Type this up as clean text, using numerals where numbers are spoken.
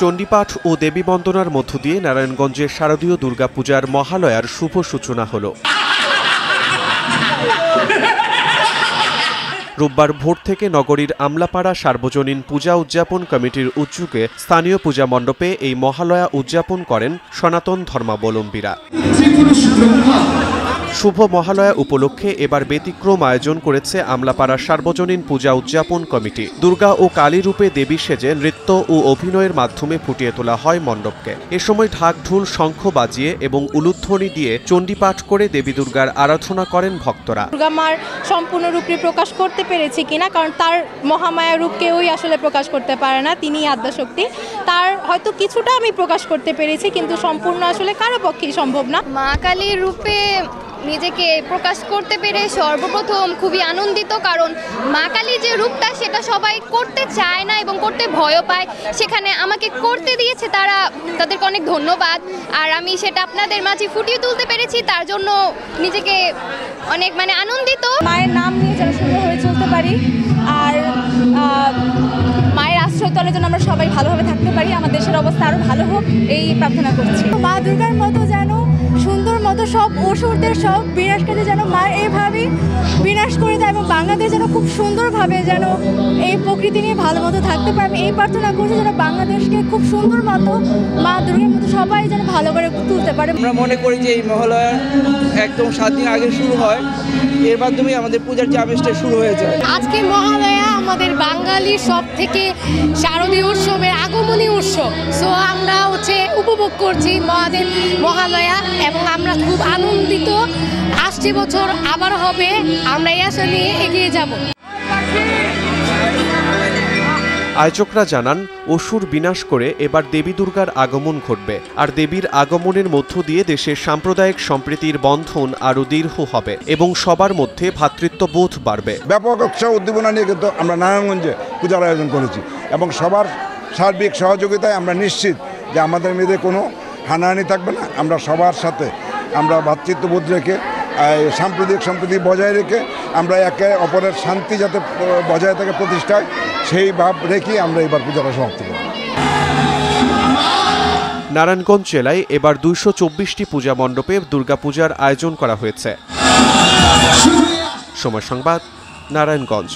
চণ্ডীপাঠ ও দেবী বন্দনার মধ্য দিয়ে নারায়ণগঞ্জের শারদীয় দুর্গাপূজার মহালয়ার শুভ সূচনা হল। রোববার ভোর থেকে নগরীর আমলাপাড়া সার্বজনীন পূজা উদযাপন কমিটির উদ্যোগে স্থানীয় পূজা মণ্ডপে এই মহালয়া উদযাপন করেন সনাতন ধর্মাবলম্বীরা। শুভ মহালয়া উপলক্ষে এবার ব্যতিক্রম আয়োজন করেছে আমলাপাড়া সার্বজনীন পূজা উদযাপন কমিটি। দুর্গা ও কালী রূপে দেবী সেজে নৃত্য ও অভিনয়ের মাধ্যমে ফুটিয়ে তোলা হয় মণ্ডপকে। এ সময় ঢাক ঢোল শঙ্খ বাজিয়ে এবং উলুধ্বনি দিয়ে চণ্ডীপাঠ করে দেবী দুর্গার আরাধনা করেন ভক্তরা। দুর্গা মার সম্পূর্ণ রূপে প্রকাশ করতে পেরেছি কিনা, কারণ তার মহামায়া রূপ কেউই আসলে প্রকাশ করতে পারে না, তিনি আদ্যাশক্তি। তার হয়তো কিছুটা আমি প্রকাশ করতে পেরেছি, কিন্তু সম্পূর্ণ আসলে কারো পক্ষেই সম্ভব না। মা কালীর রূপে নিজেকে প্রকাশ করতে পেরে সর্বপ্রথম খুবই আনন্দিত, কারণ মা কালীর যে রূপটা সেটা সবাই করতে চায় না এবং করতে ভয়ও পায়। সেখানে আমাকে করতে দিয়েছে তারা, তাদেরকে অনেক ধন্যবাদ। আর আমি সেটা আপনাদের মাঝে ফুটিয়ে তুলতে পেরেছি, তার জন্য নিজেকে অনেক আনন্দিত। মায়ের নাম নিয়ে যেন সুন্দরভাবে চলতে পারি, আর মায়ের আশ্রয়তলের জন্য আমরা সবাই ভালোভাবে থাকতে পারি, আমার দেশের অবস্থা আরও ভালো হোক এই প্রার্থনা করছি। মা দুর্গার মতো যেন সুন্দর মতো সব অসুরদের সব বিনাশকারী যেন মা এইভাবে বিনাশ করে দেয় এবং বাংলাদেশ যেন খুব সুন্দরভাবে যেন এই প্রকৃতি নিয়ে ভালো মতো থাকতে পারে। আমি এই প্রার্থনা করছি যেন বাংলাদেশকে খুব সুন্দর মতো মা দুর্গার মতো সবাই যেন ভালো করে তুলতে পারে। আমরা মনে করি যে এই মহালয়া একদম 7 দিন আগে শুরু হয়, এর মাধ্যমে আমাদের পূজার যে আবেশটা শুরু হয়ে যায়। আজকে মহালয়া আমাদের বাঙালির সব থেকে শারদীয় উৎসবের আগমনী উৎসব। সো আমরা উপভোগ করছি মহালয়া এবং আমরা খুব আনন্দিত। আসছে বছর আবার হবে, আমরা এই আশা নিয়ে এগিয়ে যাব। আয়োজকরা জানান, অসুর বিনাশ করে এবার দেবী দুর্গার আগমন ঘটবে, আর দেবীর আগমনের মধ্য দিয়ে দেশের সাম্প্রদায়িক সম্প্রীতির বন্ধন আরও দৃঢ় হবে এবং সবার মধ্যে ভ্রাতৃত্ববোধ বাড়বে। ব্যাপক উৎসাহ উদ্দীপনা নিয়ে কিন্তু আমরা নারায়ণগঞ্জে পূজার আয়োজন করেছি এবং সবার সার্বিক সহযোগিতায় আমরা নিশ্চিত যে আমাদের মেয়েদের কোনো হানাহানি থাকবে না। আমরা সবার সাথে আমরা ভ্রাতৃত্ববোধ রেখে সাম্প্রদায়িক সম্প্রীতি বজায় রেখে আমরা একে অপরের শান্তি যাতে বজায় থাকে প্রতিষ্ঠায় সেই ভাব রেখে আমরা এবার পূজাটা সমাপ্ত করব। নারায়ণগঞ্জ জেলায় এবার 224টি পূজা মণ্ডপে দুর্গাপূজার আয়োজন করা হয়েছে। সময় সংবাদ, নারায়ণগঞ্জ।